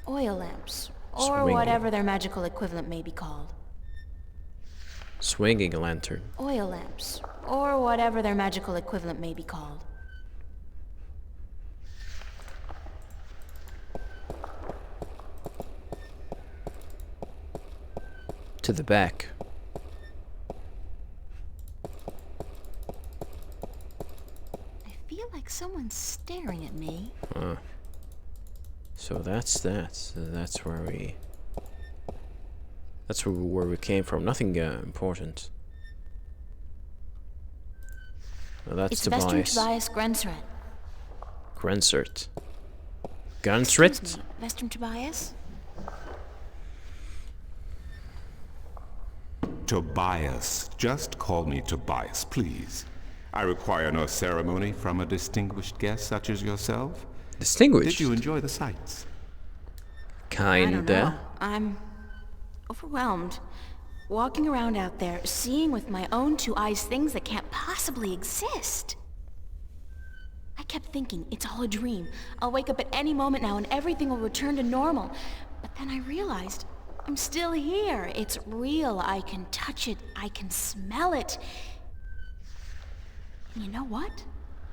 Oil lamps, or Swinging. whatever their magical equivalent may be called. Swinging a lantern. Oil lamps, or whatever their magical equivalent may be called. To the back. I feel like someone's staring at me. So that's that. So that's where we... That's where we came from. Nothing important. Well, that's It's Vestrum Tobias. Tobias Grensret. Grensert. Excuse Grensrit? me, Vestrum Tobias? Tobias. Just call me Tobias, please. I require no ceremony from a distinguished guest such as yourself. Distinguished? Did you enjoy the sights? I don't know. Kinda. I'm overwhelmed. Walking around out there, seeing with my own two eyes things that can't possibly exist. I kept thinking, it's all a dream. I'll wake up at any moment now and everything will return to normal. But then I realized, I'm still here. It's real. I can touch it. I can smell it. And you know what?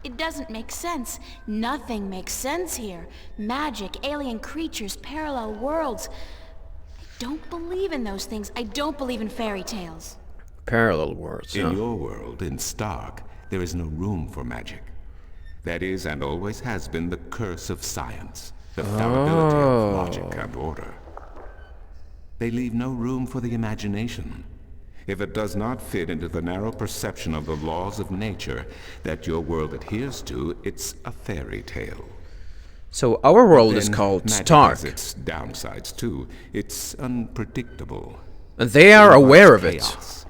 It doesn't make sense. Nothing makes sense here. Magic, alien creatures, parallel worlds. I don't believe in those things. I don't believe in fairy tales. Parallel worlds, In huh? your world, in Stark, there is no room for magic. That is, and always has been, the curse of science. The fallibility of logic and order. They leave no room for the imagination. If it does not fit into the narrow perception of the laws of nature that your world adheres to, it's a fairy tale. So our world is Then called magic Stark. has its downsides too. It's unpredictable. And they are It aware of invites it. chaos.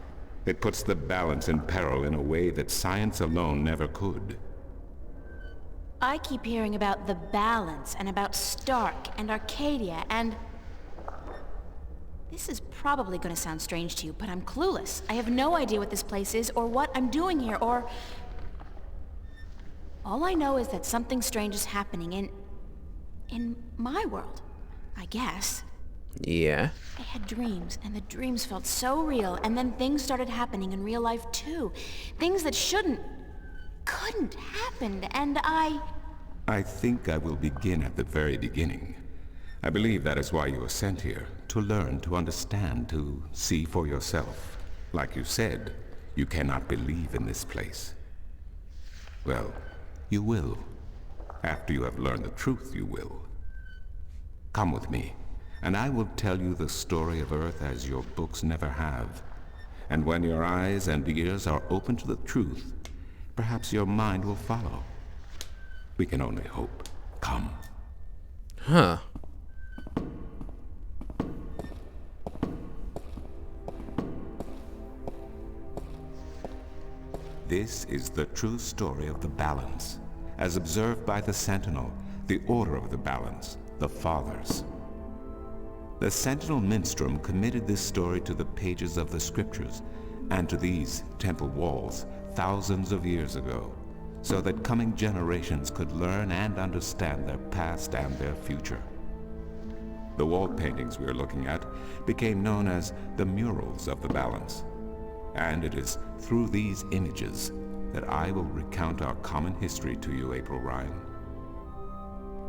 It puts the balance in peril in a way that science alone never could. I keep hearing about the balance and about Stark and Arcadia and... This is probably going to sound strange to you, but I'm clueless. I have no idea what this place is or what I'm doing here or... All I know is that something strange is happening in my world, I guess. Yeah. I had dreams, and the dreams felt so real, and then things started happening in real life too. Things that couldn't happen, and I think I will begin at the very beginning. I believe that is why you were sent here, to learn, to understand, to see for yourself. Like you said, you cannot believe in this place. Well, you will. After you have learned the truth, you will. Come with me, and I will tell you the story of Earth as your books never have. And when your eyes and ears are open to the truth, perhaps your mind will follow. We can only hope. Come. Huh. This is the true story of the balance, as observed by the Sentinel, the Order of the Balance, the Fathers. The Sentinel Minstrom committed this story to the pages of the scriptures and to these temple walls thousands of years ago, so that coming generations could learn and understand their past and their future. The wall paintings we are looking at became known as the murals of the balance. And it is through these images that I will recount our common history to you, April Ryan.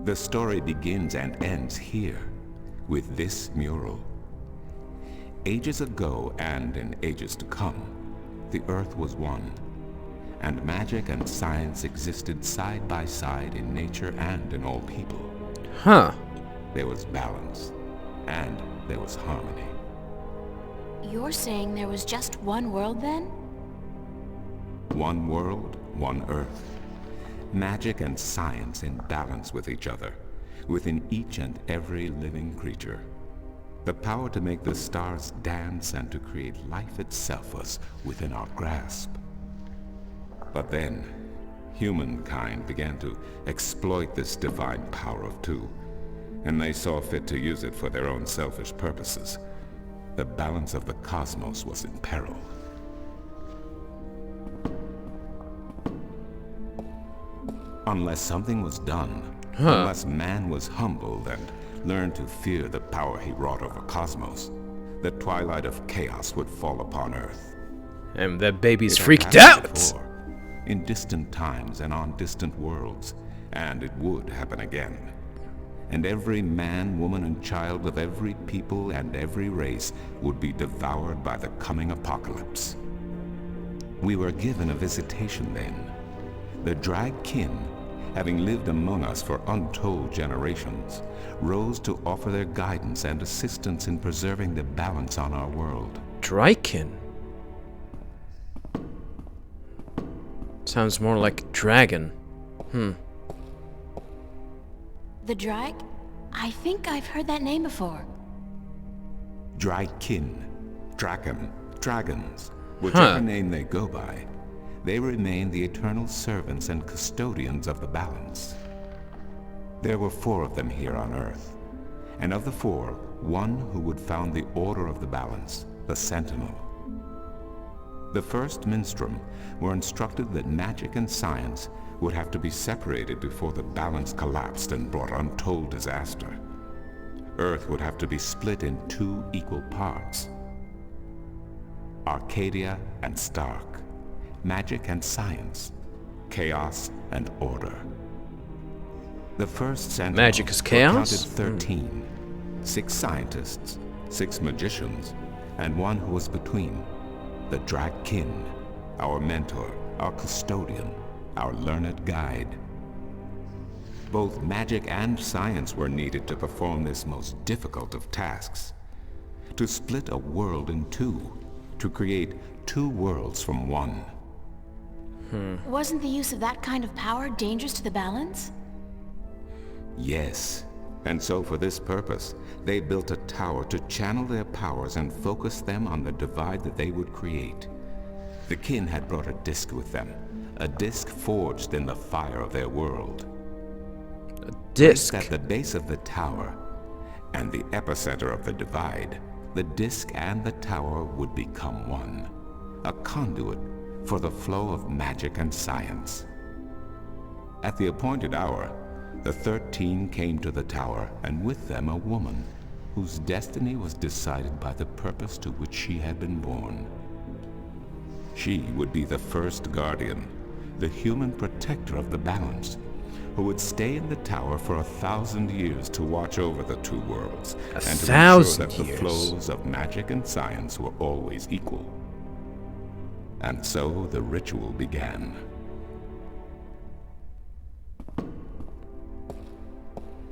The story begins and ends here, with this mural. Ages ago and in ages to come, the earth was one, and magic and science existed side by side in nature and in all people. Huh. There was balance, and there was harmony. you're saying there was just one world then? One world, one Earth. Magic and science in balance with each other, within each and every living creature. The power to make the stars dance and to create life itself was within our grasp. But then, humankind began to exploit this divine power of two, and they saw fit to use it for their own selfish purposes. The balance of the cosmos was in peril. Unless something was done, unless man was humbled and learned to fear the power he wrought over cosmos, the twilight of chaos would fall upon Earth. And that baby's It had freaked happened out! before, in distant times and on distant worlds, and it would happen again. And every man, woman, and child of every people and every race would be devoured by the coming apocalypse. We were given a visitation then. The Drag Kin, having lived among us for untold generations, rose to offer their guidance and assistance in preserving the balance on our world. Drykin? Sounds more like dragon. The Drag? I think I've heard that name before. Drag Kin, Draken, Dragons, whichever name they go by, they remain the eternal servants and custodians of the balance. There were 4 of them here on Earth, and of the 4, one who would found the order of the balance, the Sentinel. The first Minstrum were instructed that magic and science would have to be separated before the balance collapsed and brought untold disaster. Earth would have to be split in 2 equal parts. Arcadia and Stark, magic and science, chaos and order. The first Sentinel Magic is chaos? counted 13, 6 scientists, 6 magicians, and one who was between, the Drag Kin, our mentor, our custodian, our learned guide. Both magic and science were needed to perform this most difficult of tasks. To split a world in 2, to create 2 worlds from one. Wasn't the use of that kind of power dangerous to the balance? Yes, and so for this purpose, they built a tower to channel their powers and focus them on the divide that they would create. The Kin had brought a disc with them, a disc forged in the fire of their world. Disc. Placed at the base of the tower and the epicenter of the divide, the disc and the tower would become one, a conduit for the flow of magic and science. At the appointed hour, the 13 came to the tower, and with them a woman whose destiny was decided by the purpose to which she had been born. She would be the first guardian, the human protector of the balance, who would stay in the tower for 1,000 years to watch over the 2 worlds and to ensure that the flows of magic and science were always equal. And so the ritual began.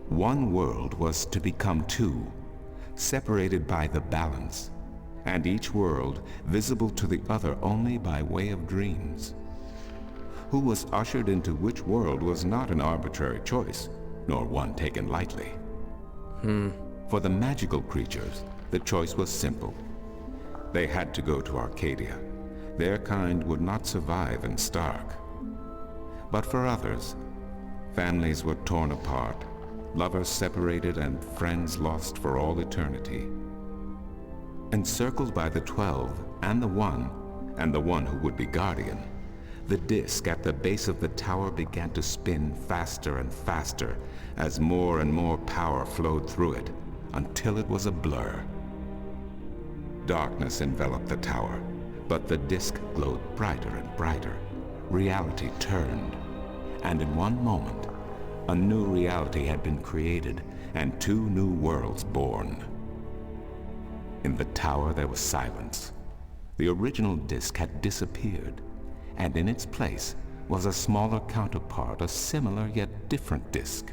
One world was to become 2, separated by the balance, and each world visible to the other only by way of dreams. Who was ushered into which world was not an arbitrary choice, nor one taken lightly. For the magical creatures, the choice was simple. They had to go to Arcadia. Their kind would not survive in Stark. But for others, families were torn apart, lovers separated, and friends lost for all eternity. Encircled by the 12 and the one who would be guardian, the disc at the base of the tower began to spin faster and faster as more and more power flowed through it, until it was a blur. Darkness enveloped the tower, but the disc glowed brighter and brighter. Reality turned, and in one moment, a new reality had been created and 2 new worlds born. In the tower there was silence. The original disc had disappeared, and in its place was a smaller counterpart, a similar yet different disc.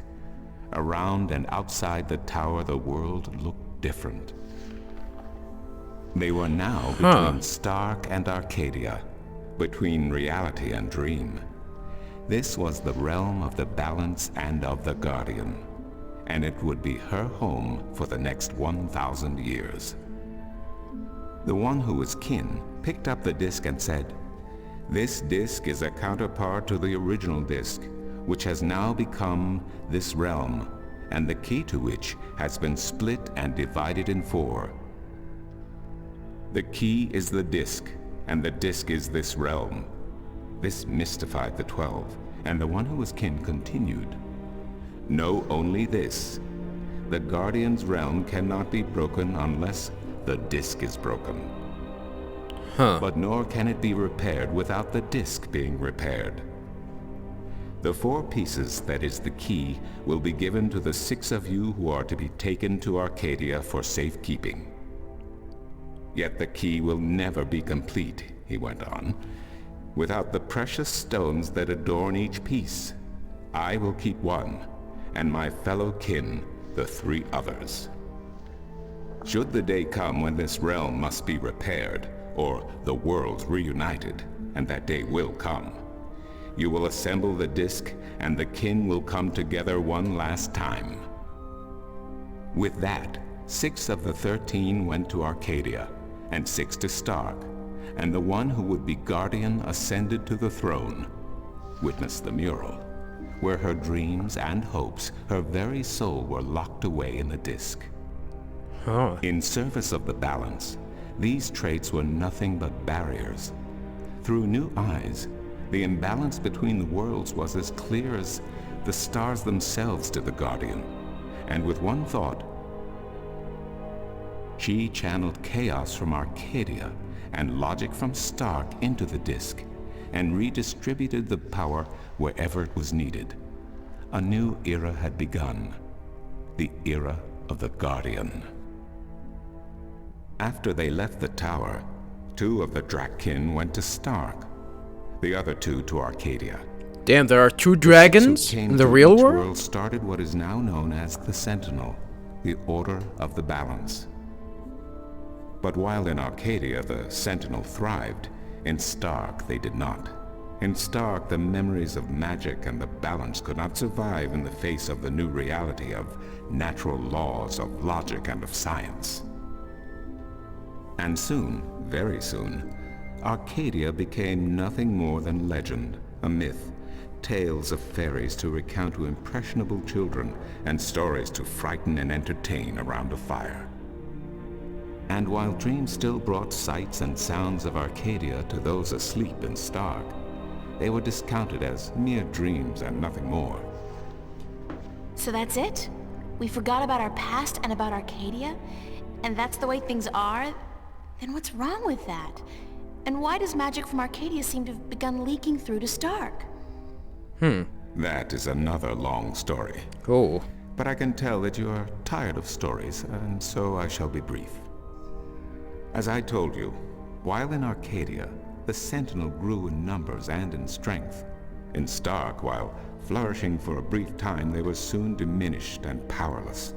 Around and outside the tower the world looked different. They were now between Stark and Arcadia, between reality and dream. This was the realm of the balance and of the guardian, and it would be her home for the next 1,000 years. The one who was kin picked up the disc and said, "This disc is a counterpart to the original disc, which has now become this realm, and the key to which has been split and divided in 4. The key is the disc, and the disc is this realm." This mystified the 12, and the one who was kin continued, "Know only this. the Guardian's realm cannot be broken unless the disc is broken. But nor can it be repaired without the disc being repaired. The 4 pieces that is the key will be given to the 6 of you who are to be taken to Arcadia for safekeeping. Yet the key will never be complete, he went on, without the precious stones that adorn each piece. I will keep 1, and my fellow kin the 3 others. Should the day come when this realm must be repaired, or the worlds reunited, and that day will come, you will assemble the disc, and the kin will come together one last time. With that, 6 of the 13 went to Arcadia, and 6 to Stark, and the one who would be guardian ascended to the throne. Witness the mural, where her dreams and hopes, her very soul, were locked away in the disc. In service of the balance, these traits were nothing but barriers. Through new eyes, the imbalance between the worlds was as clear as the stars themselves to the Guardian, and with one thought, she channeled chaos from Arcadia and logic from Stark into the disc, and redistributed the power wherever it was needed. A new era had begun, the era of the Guardian. After they left the tower, 2 of the Drakkin went to Stark, the other 2 to Arcadia. Damn, there are 2 dragons in the real world? Started what is now known as the Sentinel, the Order of the Balance. But while in Arcadia the Sentinel thrived, in Stark they did not. In Stark, the memories of magic and the balance could not survive in the face of the new reality of natural laws, of logic, and of science. And soon, very soon, Arcadia became nothing more than legend, a myth, tales of fairies to recount to impressionable children, and stories to frighten and entertain around a fire. And while dreams still brought sights and sounds of Arcadia to those asleep in Stark, they were discounted as mere dreams and nothing more. So that's it? We forgot about our past and about Arcadia? And that's the way things are? Then what's wrong with that? And why does magic from Arcadia seem to have begun leaking through to Stark? That is another long story. Cool. But I can tell that you are tired of stories, and so I shall be brief. As I told you, while in Arcadia, the Sentinel grew in numbers and in strength. In Stark, while flourishing for a brief time, they were soon diminished and powerless.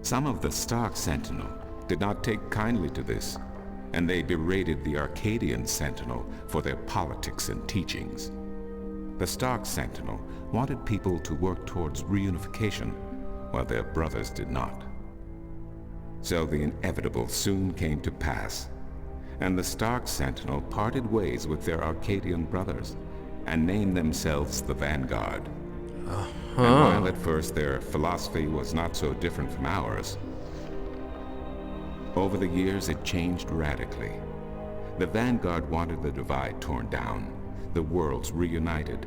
Some of the Stark Sentinel did not take kindly to this, and they berated the Arcadian Sentinel for their politics and teachings. The Stark Sentinel wanted people to work towards reunification, while their brothers did not. So the inevitable soon came to pass, and the Stark Sentinel parted ways with their Arcadian brothers, and named themselves the Vanguard. And while at first their philosophy was not so different from ours, over the years it changed radically. The Vanguard wanted the divide torn down, the worlds reunited,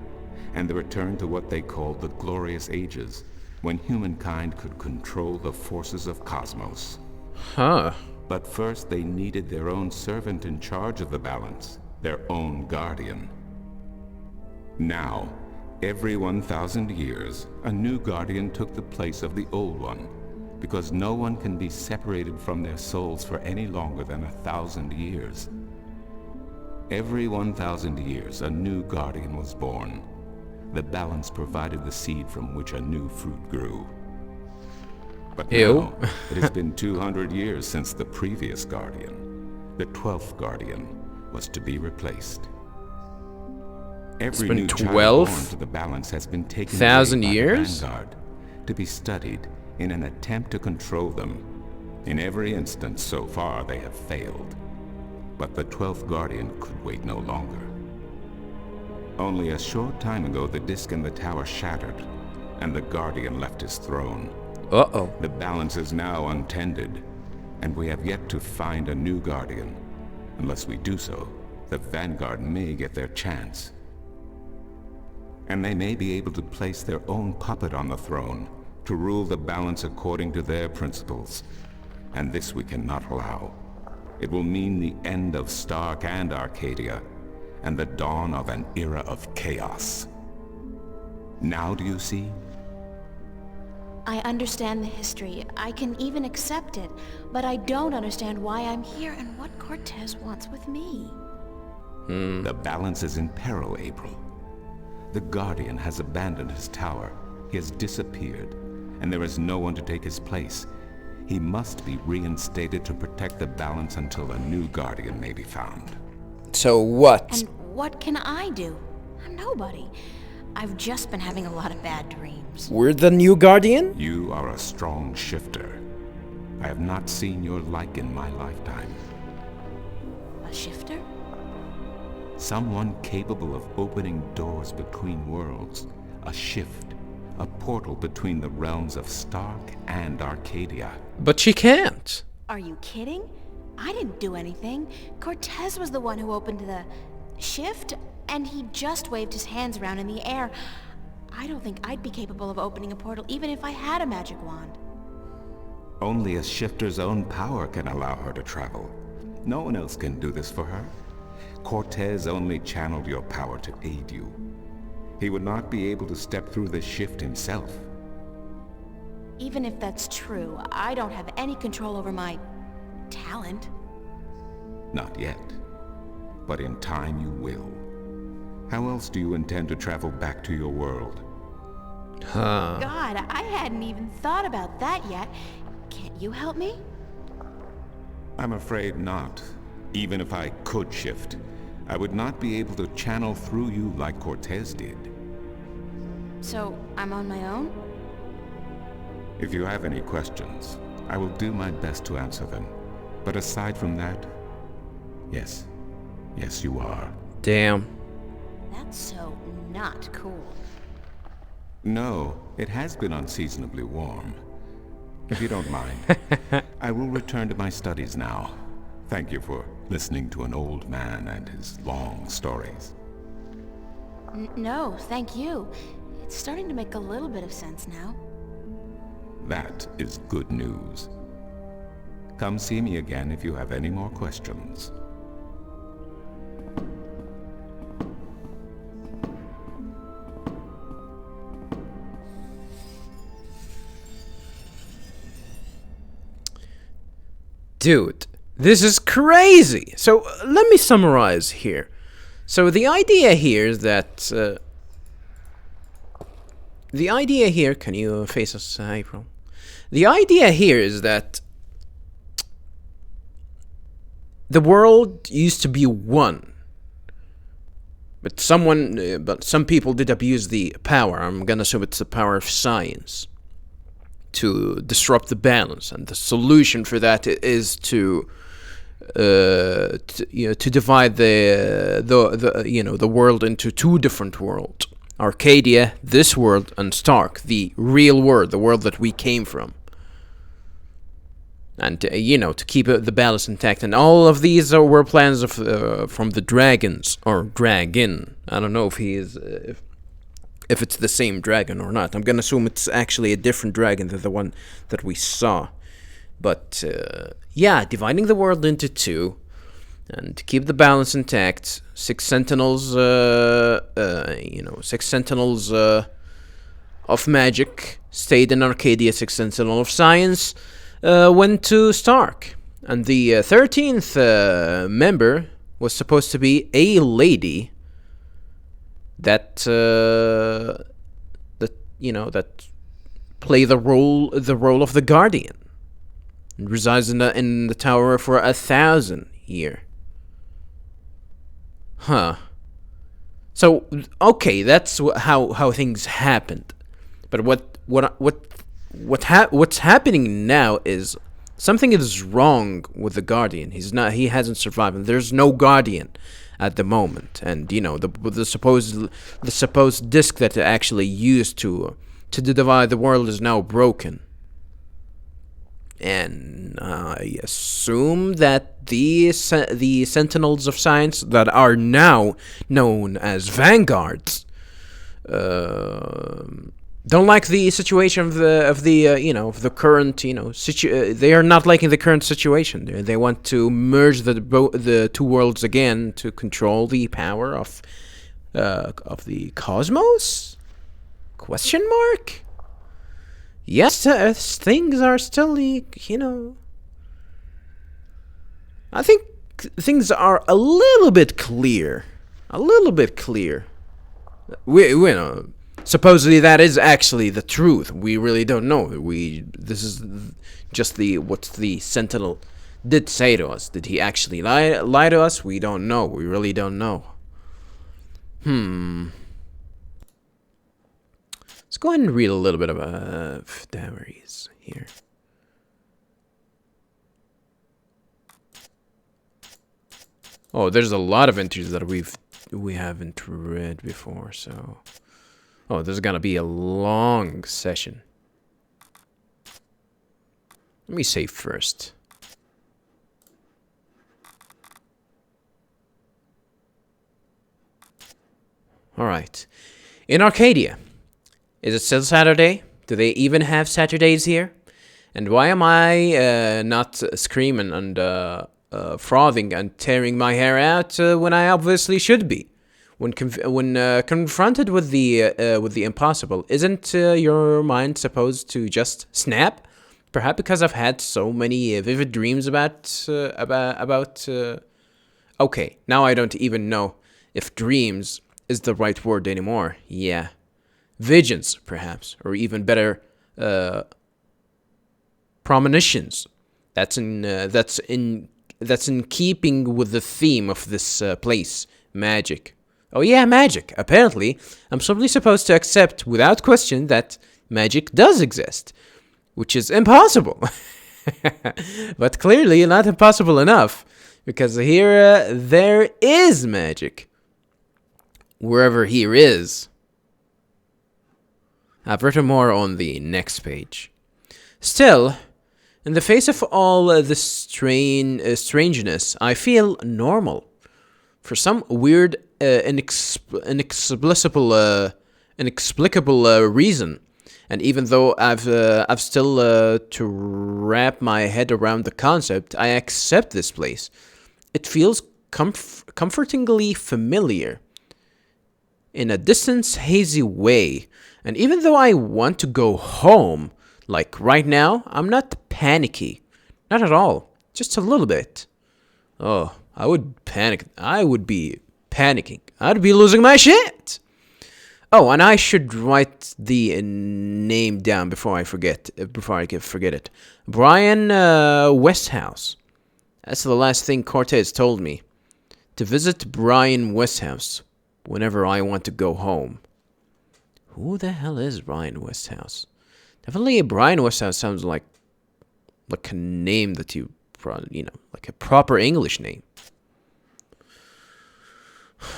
and the return to what they called the Glorious Ages, when humankind could control the forces of cosmos. But first they needed their own servant in charge of the balance, their own guardian. Now, every 1,000 years, a new guardian took the place of the old one, because no one can be separated from their souls for any longer than 1,000 years. Every 1,000 years, a new guardian was born. The balance provided the seed from which a new fruit grew. But now, it has been 200 years since the previous guardian, the 12th guardian, was to be replaced. Every new child born to the balance has been taken away by the Vanguard to be studied in an attempt to control them. In every instance so far they have failed. But the 12th guardian could wait no longer. Only a short time ago the disc in the tower shattered, and the guardian left his throne. The balance is now untended, and we have yet to find a new guardian. Unless we do so, the Vanguard may get their chance. And they may be able to place their own puppet on the throne, to rule the balance according to their principles. And this we cannot allow. It will mean the end of Stark and Arcadia, and the dawn of an era of chaos. Now do you see? I understand the history. I can even accept it. But I don't understand why I'm here and what Cortez wants with me. The balance is in peril, April. The Guardian has abandoned his tower. He has disappeared, and there is no one to take his place. He must be reinstated to protect the balance until a new Guardian may be found. So what? And what can I do? I'm nobody. I've just been having a lot of bad dreams. We're the new Guardian? You are a strong shifter. I have not seen your like in my lifetime. A shifter? Someone capable of opening doors between worlds. A shift. A portal between the realms of Stark and Arcadia. But she can't. Are you kidding? I didn't do anything. Cortez was the one who opened the shift, and he just waved his hands around in the air. I don't think I'd be capable of opening a portal even if I had a magic wand. Only a shifter's own power can allow her to travel. No one else can do this for her. Cortez only channeled your power to aid you. He would not be able to step through this shift himself. Even if that's true, I don't have any control over my talent. Not yet. But in time you will. How else do you intend to travel back to your world? God, I hadn't even thought about that yet. Can't you help me? I'm afraid not. Even if I could shift, I would not be able to channel through you like Cortez did. So, I'm on my own? If you have any questions, I will do my best to answer them. But aside from that, yes. Yes, you are. Damn. That's so not cool. No, it has been unseasonably warm. If you don't mind, I will return to my studies now. Thank you for listening to an old man and his long stories. No, thank you. It's starting to make a little bit of sense now. That is good news. Come see me again if you have any more questions. Dude, this is crazy! So, let me summarize here. So, the idea here is that... the idea here... Can you face us, April? The idea here is that... the world used to be one. But some people did abuse the power. I'm gonna assume it's the power of science to disrupt the balance, and the solution for that is to divide the world into two different worlds: Arcadia, this world, and Stark, the real world, the world that we came from. And to keep the balance intact, and all of these were plans of from the dragons or dragon. I don't know if he is. If it's the same dragon or not. I'm gonna assume it's actually a different dragon than the one that we saw. But, dividing the world into two, and to keep the balance intact, 6 sentinels, 6 sentinels of magic stayed in Arcadia, 6 sentinels of science went to Stark. And the 13th member was supposed to be a lady that play the role of the Guardian, and resides in the tower for 1,000 years. Huh. So okay, that's how things happened. But what's happening now is something is wrong with the Guardian. He hasn't survived, and there's no Guardian at the moment. And the supposed disc that they actually used to divide the world is now broken. And I assume that the Sentinels of Science that are now known as Vanguards don't like the situation of the you know, of the current, you know, they are not liking the current situation. They want to merge the two worlds again to control the power of the cosmos? Question mark? Yes, things are still, you know, I think things are a little bit clear. A little bit clear. We know, supposedly that is actually the truth. We really don't know. This is just what the Sentinel did say to us. Did he actually lie to us? We don't know. We really don't know. Let's go ahead and read a little bit of diaries here. Oh, there's a lot of entries that we haven't read before, so... Oh, this is gonna be a long session. Let me save first. Alright. In Arcadia. Is it still Saturday? Do they even have Saturdays here? And why am I not screaming and frothing and tearing my hair out when I obviously should be? When confronted with the impossible, isn't your mind supposed to just snap? Perhaps because I've had so many vivid dreams about. Okay, now I don't even know if dreams is the right word anymore. Yeah, visions, perhaps, or even better, premonitions. That's in keeping with the theme of this place, magic. Oh yeah, magic. Apparently, I'm simply supposed to accept without question that magic does exist, which is impossible. But clearly not impossible enough, because here there is magic. Wherever here is. I've written more on the next page. Still, in the face of all this strangeness, I feel normal. For some weird, inexplicable reason, and even though I've still to wrap my head around the concept, I accept this place. It feels comfortingly familiar, in a distant, hazy way. And even though I want to go home, like right now, I'm not panicky, not at all, just a little bit. Oh, I would panic. I would be panicking. I'd be losing my shit. Oh, and I should write the name down before I forget it. Brian Westhouse. That's the last thing Cortez told me. To visit Brian Westhouse whenever I want to go home. Who the hell is Brian Westhouse? Definitely Brian Westhouse sounds like a name that you know, like a proper English name.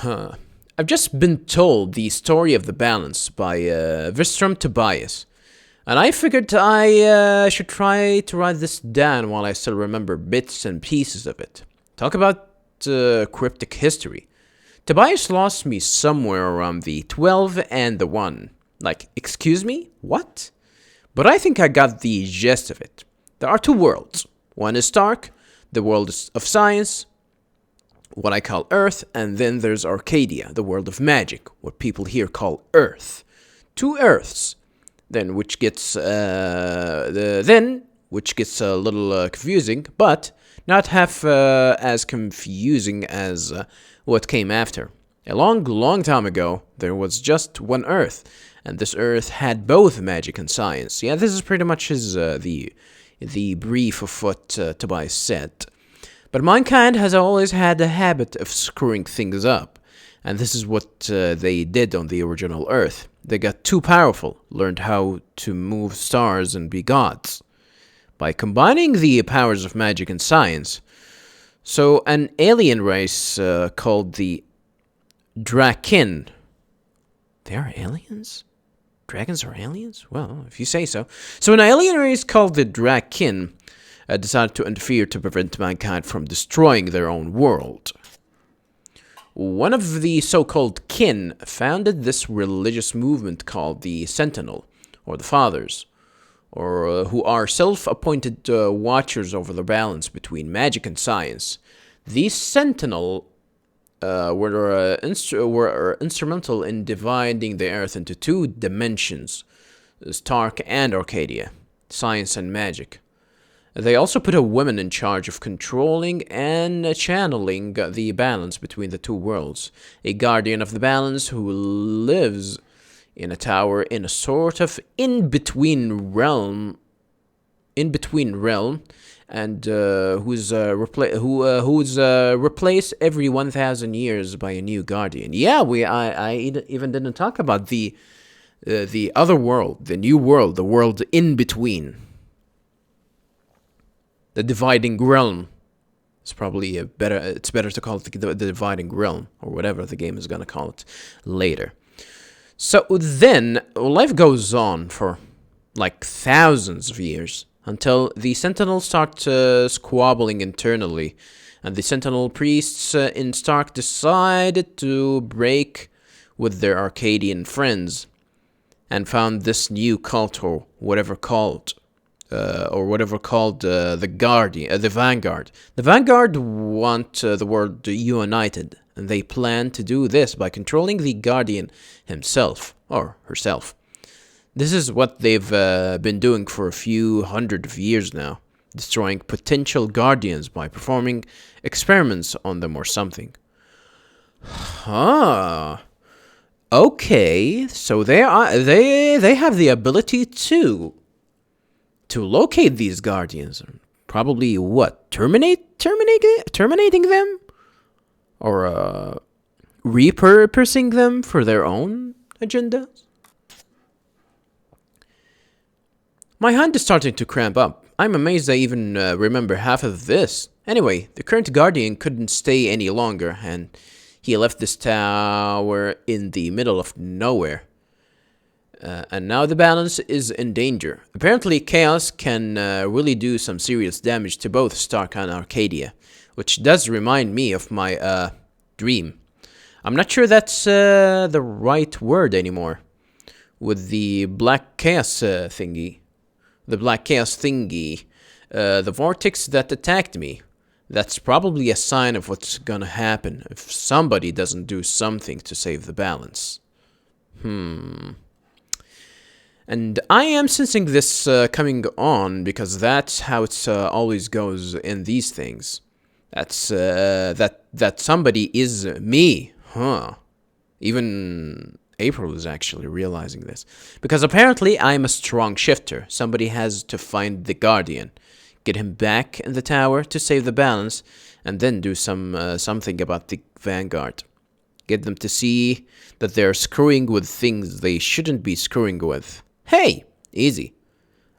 I've just been told the story of the balance by Vistrom Tobias, and I figured I should try to write this down while I still remember bits and pieces of it. Talk about cryptic history. Tobias lost me somewhere around the 12 and the 1. Like, excuse me? What? But I think I got the gist of it. There are two worlds. One is Stark, the world of science, what I call Earth, and then there's Arcadia, the world of magic, what people here call Earth. Two Earths, then which gets a little confusing, but not half as confusing as what came after. A long time ago, there was just one Earth, and this Earth had both magic and science. Yeah, this is pretty much his the brief of what Tobias said. But mankind has always had the habit of screwing things up, and this is what they did on the original Earth. They got too powerful, learned how to move stars and be gods. By combining the powers of magic and science, so an alien race called the Draken. They are aliens? Dragons are aliens? Well, if you say so. So an alien race called the Draken decided to interfere to prevent mankind from destroying their own world. One of the so-called kin founded this religious movement called the Sentinel, or the fathers, or who are self-appointed watchers over the balance between magic and science. These sentinel were instrumental in dividing the Earth into two dimensions, Stark and Arcadia, science and magic. They also put a woman in charge of controlling and channeling the balance between the two worlds, a guardian of the balance who lives in a tower in a sort of in-between realm, and who's replaced every 1,000 years by a new guardian. Yeah, I even didn't talk about the other world, the new world, the world in between. The dividing realm. It's probably it's better to call it the dividing realm, or whatever the game is gonna call it later. So then, life goes on for like thousands of years, until the Sentinels start squabbling internally, and the Sentinel priests in Stark decided to break with their Arcadian friends, and found this new cult, or whatever called the Guardian, the Vanguard. The Vanguard want the world united, and they plan to do this by controlling the Guardian himself, or herself. This is what they've been doing for a few hundred of years now, destroying potential Guardians by performing experiments on them or something. Okay, so they have the ability to locate these Guardians, probably what, terminating them, or repurposing them for their own agendas. My hand is starting to cramp up. I'm amazed I even remember half of this. Anyway, the current Guardian couldn't stay any longer, and he left this tower in the middle of nowhere. And now the balance is in danger. Apparently, chaos can really do some serious damage to both Stark and Arcadia, which does remind me of my dream. I'm not sure that's the right word anymore. With the black chaos thingy. The black chaos thingy. The vortex that attacked me. That's probably a sign of what's gonna happen if somebody doesn't do something to save the balance. And I am sensing this coming on, because that's how it always goes in these things. That's that somebody is me, Even April is actually realizing this, because apparently I'm a strong shifter. Somebody has to find the Guardian, get him back in the tower to save the balance, and then do something about the Vanguard. Get them to see that they're screwing with things they shouldn't be screwing with. Hey, easy.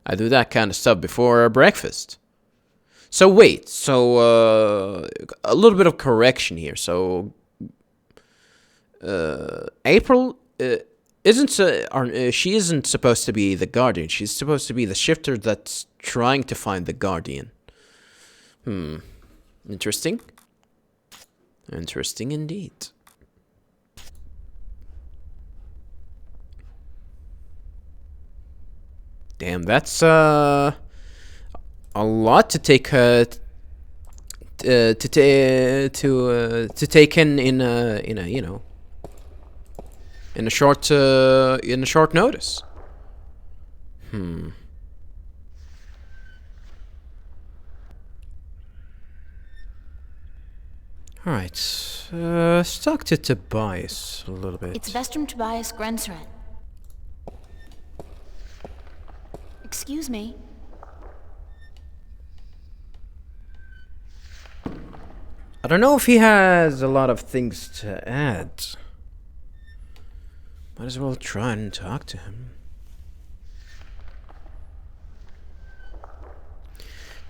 I do that kind of stuff before breakfast. So wait, a little bit of correction here. So April she isn't supposed to be the Guardian. She's supposed to be the shifter that's trying to find the Guardian. Interesting. Interesting indeed. Damn, that's a lot to take to take in a short notice. All right, let's talk to Tobias a little bit. It's Vestrum Tobias Grensren. Excuse me. I don't know if he has a lot of things to add. Might as well try and talk to him.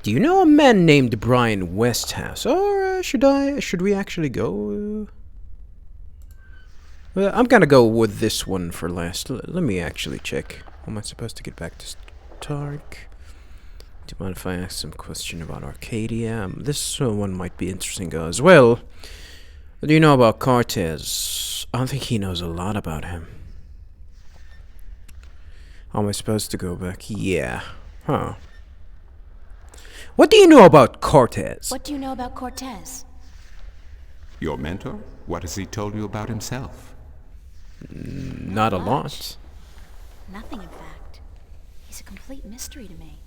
Do you know a man named Brian Westhouse? Or should we actually go? Well, I'm gonna go with this one for last. Let me actually check. How am I supposed to get back to Stark? Do you mind if I ask some question about Arcadia? This one might be interesting as well. What do you know about Cortez? I don't think he knows a lot about him. How am I supposed to go back? Yeah. Huh. What do you know about Cortez? What do you know about Cortez? Your mentor? What has he told you about himself? Not a lot. Nothing, in fact. He's a complete mystery to me.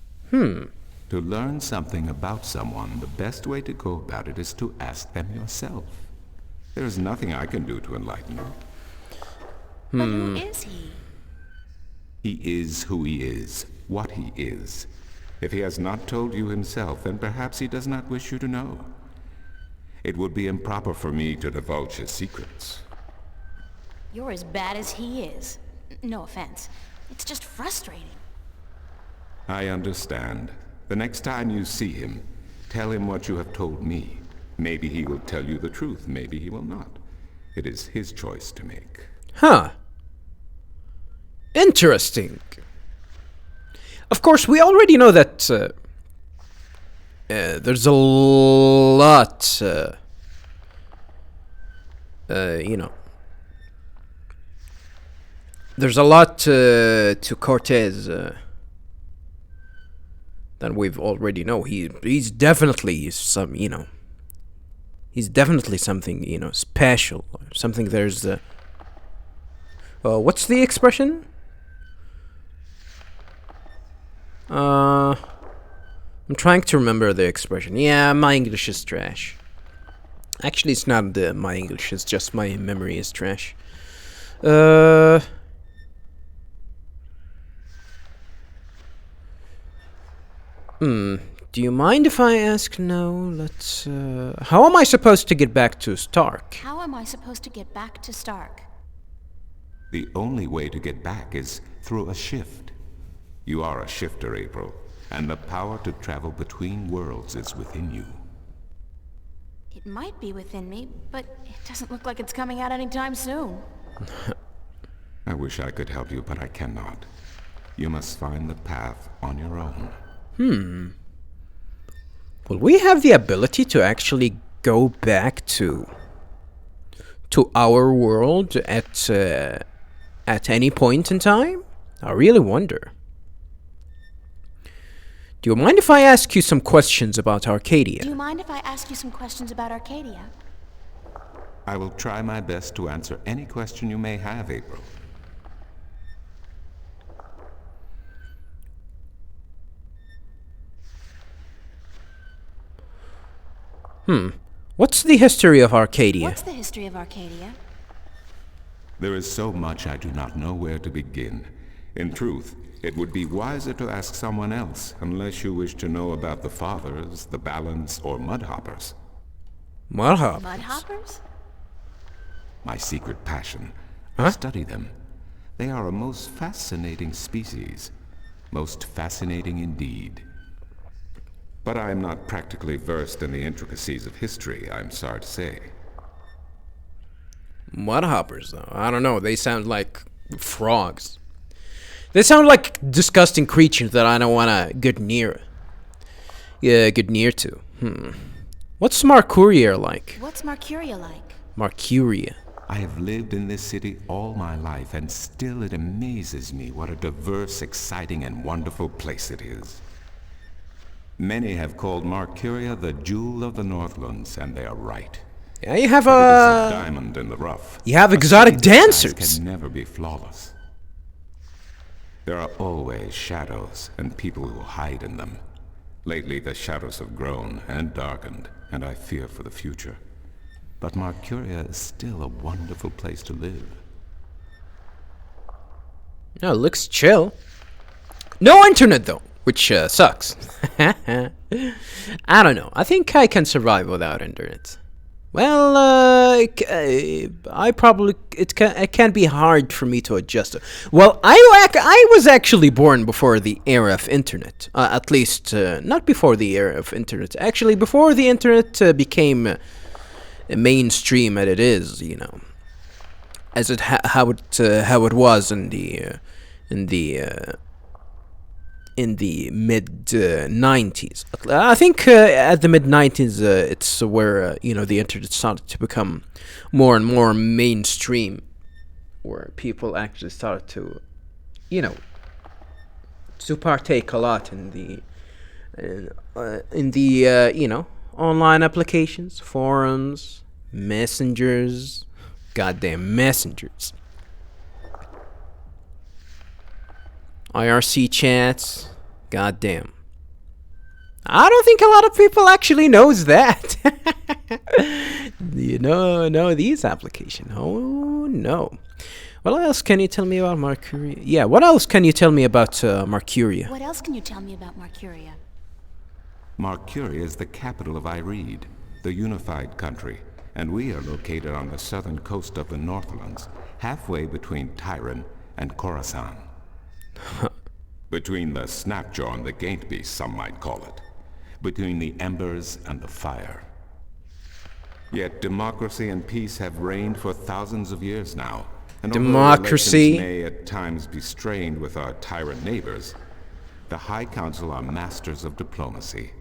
To learn something about someone, the best way to go about it is to ask them yourself. There is nothing I can do to enlighten you. But who is he? He is who he is, what he is. If he has not told you himself, then perhaps he does not wish you to know. It would be improper for me to divulge his secrets. You're as bad as he is. No offense. It's just frustrating. I understand. The next time you see him, tell him what you have told me. Maybe he will tell you the truth, maybe he will not. It is his choice to make. Huh. Interesting. Of course, we already know that there's a lot, you know, there's a lot to Cortez that we've already know. He's definitely some, you know, he's definitely something, you know, special. Something there's, what's the expression? I'm trying to remember the expression. Yeah, my English is trash. Actually, it's not my English, it's just my memory is trash. Do you mind if I ask? No, let's, how am I supposed to get back to Stark? How am I supposed to get back to Stark? The only way to get back is through a shift. You are a shifter, April, and the power to travel between worlds is within you. It might be within me, but it doesn't look like it's coming out anytime soon. I wish I could help you, but I cannot. You must find the path on your own. Will we have the ability to actually go back to our world at any point in time? I really wonder. Do you mind if I ask you some questions about Arcadia? Do you mind if I ask you some questions about Arcadia? I will try my best to answer any question you may have, April. What's the history of Arcadia? What's the history of Arcadia? There is so much I do not know where to begin. In truth, it would be wiser to ask someone else, unless you wish to know about the Fathers, the Balance, or Mudhoppers. Mudhoppers? Mudhoppers? My secret passion. Huh? I study them. They are a most fascinating species. Most fascinating indeed. But I am not practically versed in the intricacies of history, I'm sorry to say. Mudhoppers, though. I don't know. They sound like frogs. They sound like disgusting creatures that I don't want to get near. Yeah, get near to. What's Marcuria like? What's Marcuria like? Marcuria. I have lived in this city all my life, and still it amazes me what a diverse, exciting, and wonderful place it is. Many have called Marcuria the jewel of the Northlands, and they are right. Yeah, you have But it is a diamond in the rough. You have A exotic city that size dancers. can never be flawless. There are always shadows and people who hide in them. Lately, the shadows have grown and darkened, and I fear for the future. But Marcuria is still a wonderful place to live. No, it looks chill. No internet, though, which sucks. I don't know. I think I can survive without internet. Well, I probably it can be hard for me to adjust. Well, I was actually born before the era of internet. At least not before the era of internet. Actually, before the internet became mainstream as it is, you know, as it how it was in the mid 90s. I think at the mid 90s it's where you know, the internet started to become more and more mainstream, where people actually started to, you know, to partake a lot in the you know, online applications, forums, messengers, goddamn messengers, IRC chats, goddamn. I don't think a lot of people actually knows that. You know these applications. Oh no. What else can you tell me about Mercuria? Yeah, what else can you tell me about Mercuria? What else can you tell me about Mercuria? Mercuria is the capital of Ireed, the unified country, and we are located on the southern coast of the Northlands, halfway between Tyrone and Khorasan. Between the snapjaw and the gatebeast, some might call it. Between the embers and the fire. Yet democracy and peace have reigned for thousands of years now. And Democracy although relations may at times be strained with our tyrant neighbors, the High Council are masters of diplomacy.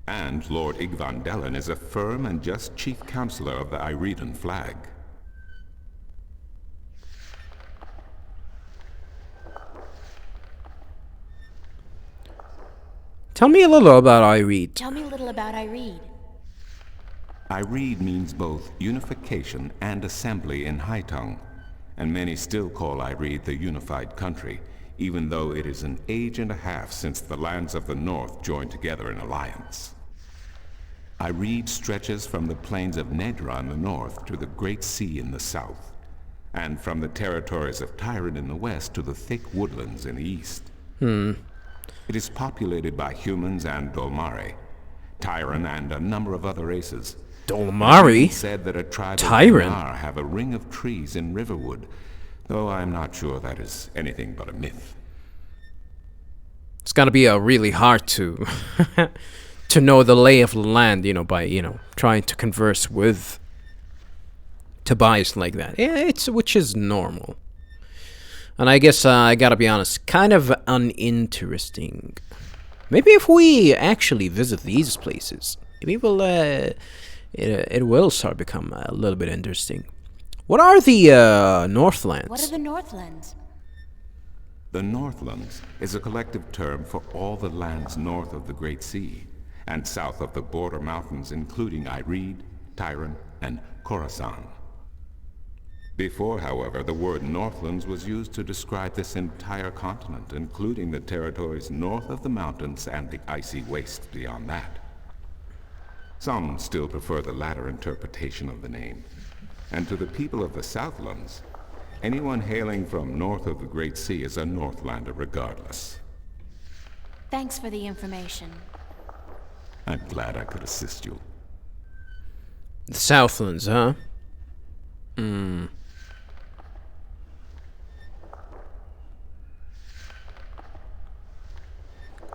And Lord Igvandelen is a firm and just chief counselor of the Iredan flag. Tell me a little about Ireed. Tell me a little about Ireed. Ireed means both unification and assembly in High Tongue, and many still call Ireed the unified country, even though it is an age and a half since the lands of the north joined together in alliance. Ireed stretches from the plains of Nedra in the north to the Great Sea in the south, and from the territories of Tyrone in the west to the thick woodlands in the east. It is populated by humans and Dolmari, Tyrone and a number of other races. Dolmari? It's said that a tribe Tyrone? of Dolmar have a ring of trees in Riverwood, though I'm not sure that is anything but a myth. It's gotta be really hard to to know the lay of the land, you know, by, you know, trying to converse with Tobias like that. Yeah, which is normal. And I guess I gotta be honest, kind of uninteresting. Maybe if we actually visit these places, maybe it will start become a little bit interesting. What are the Northlands? What are the Northlands? The Northlands is a collective term for all the lands north of the Great Sea and south of the border mountains, including Ireed, Tyrone, and Khorasan. Before, however, the word Northlands was used to describe this entire continent, including the territories north of the mountains and the icy wastes beyond that. Some still prefer the latter interpretation of the name. And to the people of the Southlands, anyone hailing from north of the Great Sea is a Northlander regardless. Thanks for the information. I'm glad I could assist you. The Southlands, huh?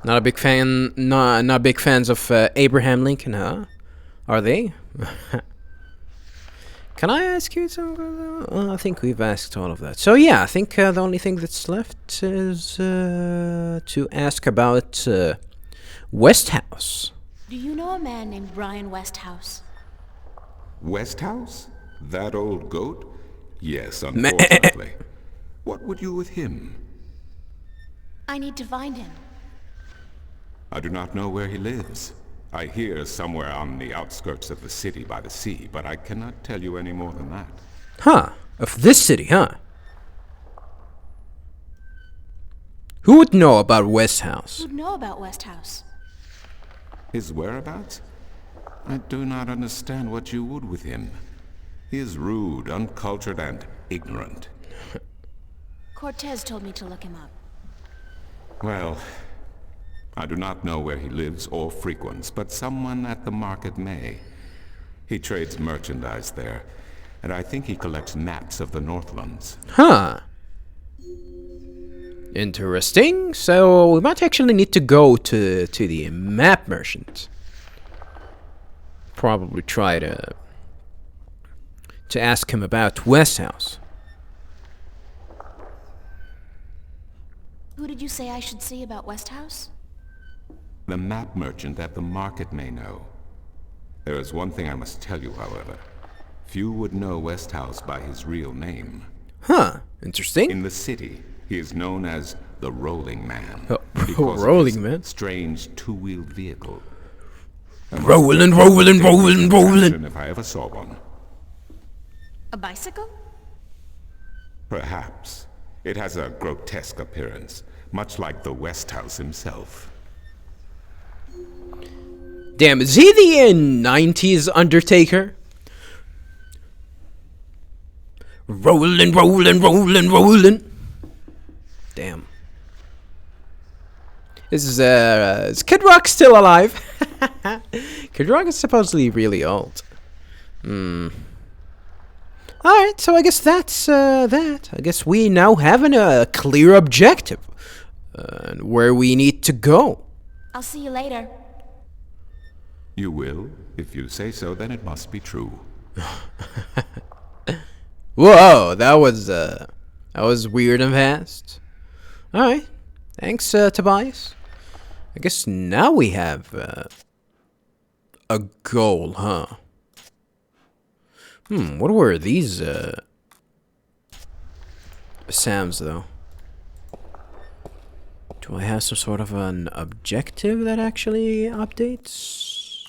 Not a big fan. Not big fans of Abraham Lincoln, huh? Are they? Can I ask you something? I think we've asked all of that. So yeah, I think the only thing that's left is to ask about Westhouse. Do you know a man named Brian Westhouse? Westhouse? That old goat? Yes, unfortunately. What would you with him? I need to find him. I do not know where he lives. I hear somewhere on the outskirts of the city by the sea, but I cannot tell you any more than that. Huh. Of this city, huh? Who would know about Westhouse? Who'd know about Westhouse? His whereabouts? I do not understand what you would with him. He is rude, uncultured, and ignorant. Cortez told me to look him up. Well, I do not know where he lives or frequents, but someone at the market may. He trades merchandise there, and I think he collects maps of the Northlands. Huh. Interesting. So we might actually need to go to the map merchant. Probably try to ask him about Westhouse. Who did you say I should see about Westhouse? The map merchant at the market may know. There is one thing I must tell you, however. Few would know Westhouse by his real name. Huh. Interesting. In the city, he is known as the rolling man. Oh, because of rolling his man? strange two-wheeled vehicle. Rolling. If I ever saw one. A bicycle? Perhaps. It has a grotesque appearance, much like the West House himself. Damn, is he the 90s Undertaker? Rolling. Damn. Is Kid Rock still alive? Kid Rock is supposedly really old. Alright, so I guess that's that. I guess we now have a clear objective. Where we need to go. I'll see you later. You will? If you say so, then it must be true. Whoa, that was weird and fast. Alright. Thanks, Tobias. I guess now we have a goal, huh? What were these Sam's though? Do I have some sort of an objective that actually updates?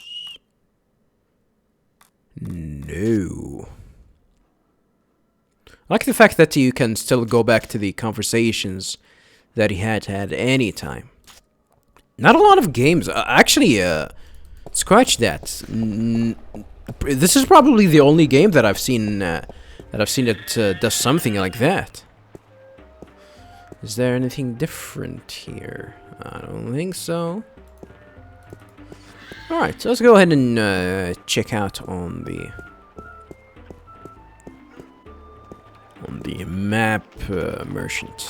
No. I like the fact that you can still go back to the conversations that he had any time. Not a lot of games. Actually, scratch that. This is probably the only game that I've seen that does something like that. Is there anything different here? I don't think so. Alright, so let's go ahead and check out on the map merchant.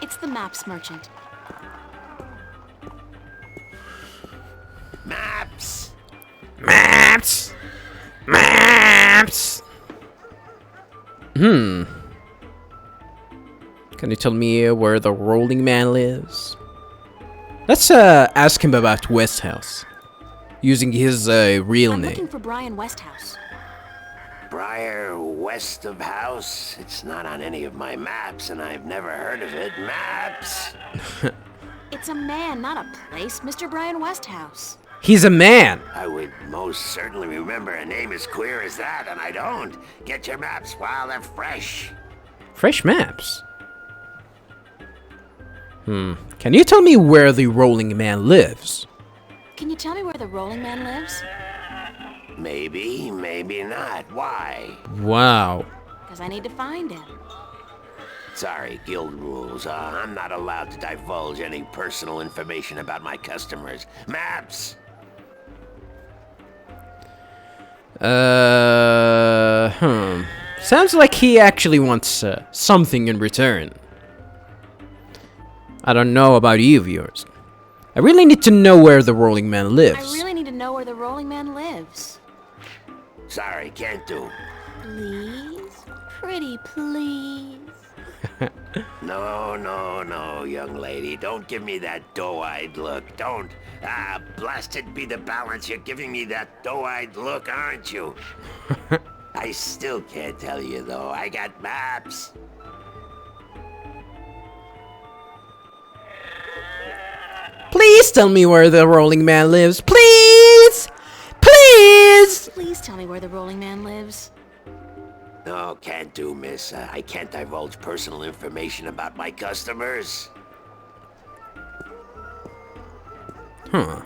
It's the maps merchant. Maps! Maps! Can you tell me where the rolling man lives? Let's ask him about West House, using his real I'm name. looking for Brian Westhouse. Briar west of house? It's not on any of my maps, and I've never heard of it. Maps! It's a man, not a place, Mr. Brian Westhouse. He's a man. I would most certainly remember a name as queer as that, and I don't. Get your maps while they're fresh. Fresh maps. Can you tell me where the rolling man lives? Can you tell me where the rolling man lives? Maybe, maybe not. Why? Wow. Because I need to find him. Sorry, guild rules. I'm not allowed to divulge any personal information about my customers. Maps! Sounds like he actually wants something in return. I don't know about you viewers. I really need to know where the rolling man I lives. really need to know where the rolling man lives. Sorry, can't do. Please? Pretty please. No, young lady. Don't give me that doe-eyed look. Don't. Blasted be the balance. You're giving me that doe-eyed look, aren't you? I still can't tell you, though. I got maps. Please tell me where the rolling man lives. Please! Please! Please tell me where the rolling man lives. No, can't do, miss. I can't divulge personal information about my customers. Huh.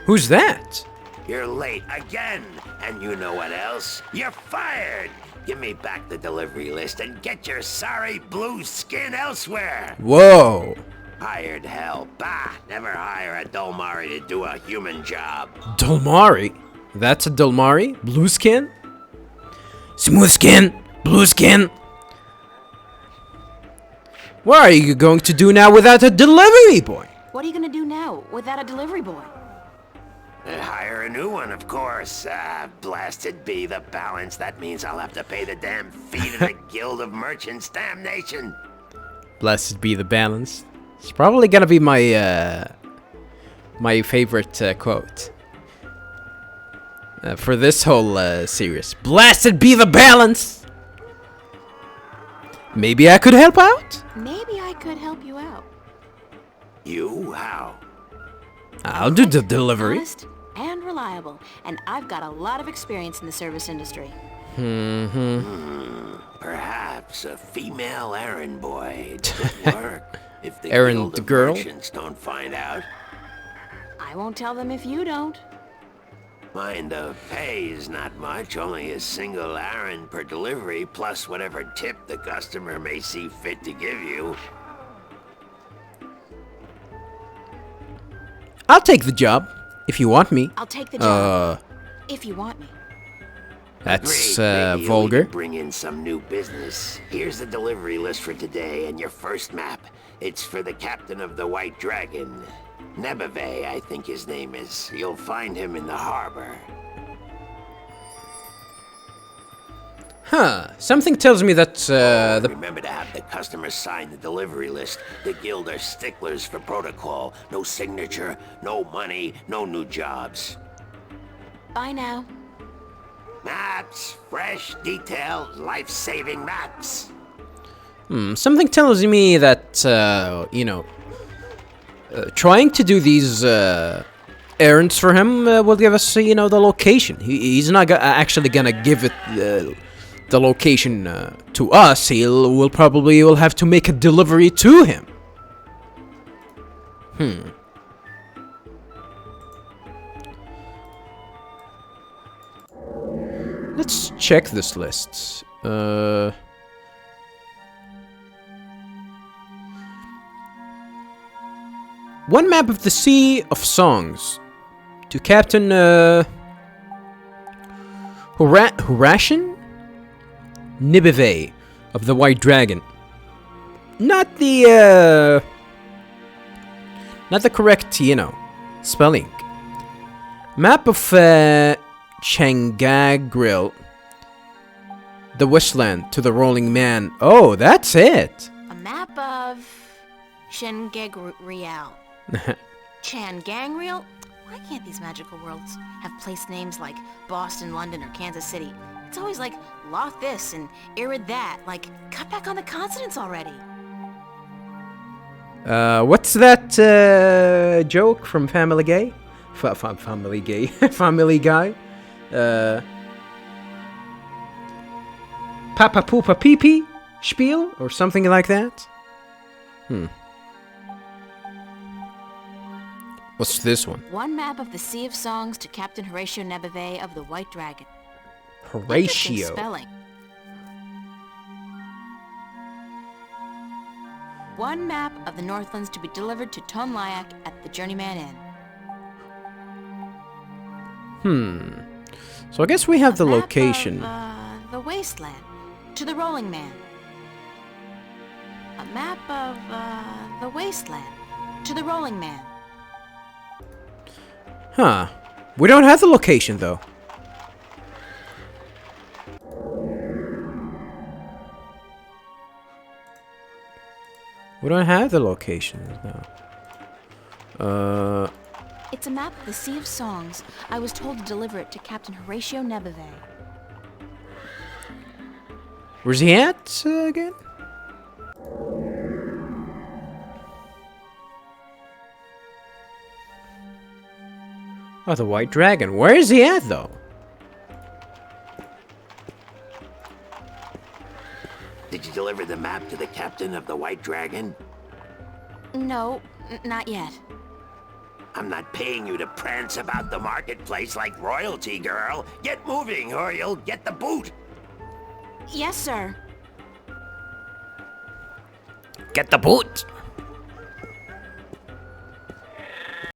Who's that? You're late again. And you know what else? You're fired. Give me back the delivery list and get your sorry blue skin elsewhere. Whoa. Hired hell. Bah, never hire a Dolmari to do a human job. Dolmari? That's a Dolmari? Blue skin? Smooth skin? Blue skin? What are you going to do now without a delivery boy? What are you gonna do now without a delivery boy? Hire a new one, of course. Blasted be the balance. That means I'll have to pay the damn fee to the Guild of Merchants. Damnation. Blessed be the balance. It's probably gonna be my my favorite quote for this whole series. Blessed be the balance. Maybe I could help out? Maybe I could help you out. You? How? I'll do the delivery. Honest and reliable, and I've got a lot of experience in the service industry. Perhaps a female errand boy could work if the Errand Guild of girl? Merchants don't find out. I won't tell them if you don't. Mind the pay is not much, only a single errand per delivery, plus whatever tip the customer may see fit to give you. I'll take the job, if you want me. I'll take the job. If you want me. That's Great, maybe we vulgar. can bring in some new business. Here's the delivery list for today and your first map. It's for the captain of the White Dragon. Nebeve, I think his name is. You'll find him in the harbor. Huh. Something tells me that the... Remember to have the customer sign the delivery list. The guild are sticklers for protocol. No signature, no money, no new jobs. Bye now. Maps, fresh, detailed, life-saving maps. Something tells me that, trying to do these errands for him will give us, the location. He's not actually gonna give it the location to us. We'll probably have to make a delivery to him. Let's check this list. One map of the Sea of Songs to Captain Horashin Nibeve of the White Dragon. Not the correct, spelling. Map of Changagril, the Westland to the Rolling Man. Oh, that's it. A map of Shengegrial. Changangreal? Why can't these magical worlds have place names like Boston, London, or Kansas City? It's always like Loth this and Irid that. Like, cut back on the consonants already. What's that joke from Family Guy? Family Guy. Family Guy. Papa Poopa Pee Pee spiel or something like that. What's this one? One map of the Sea of Songs to Captain Horatio Nebeve of the White Dragon. Horatio. Interesting spelling. One map of the Northlands to be delivered to Tonlayak at the Journeyman Inn. So I guess we have the A map location. Of, the Wasteland to the Rolling Man. A map of the Wasteland to the Rolling Man. Huh. We don't have the location though. We don't have the locations now. It's a map of the Sea of Songs. I was told to deliver it to Captain Horatio Nebeve. Where's he at again? Oh, the White Dragon. Where is he at though? Did you deliver the map to the captain of the White Dragon? No, not yet. I'm not paying you to prance about the marketplace like royalty, girl. Get moving or you'll get the boot. Yes, sir. Get the boot.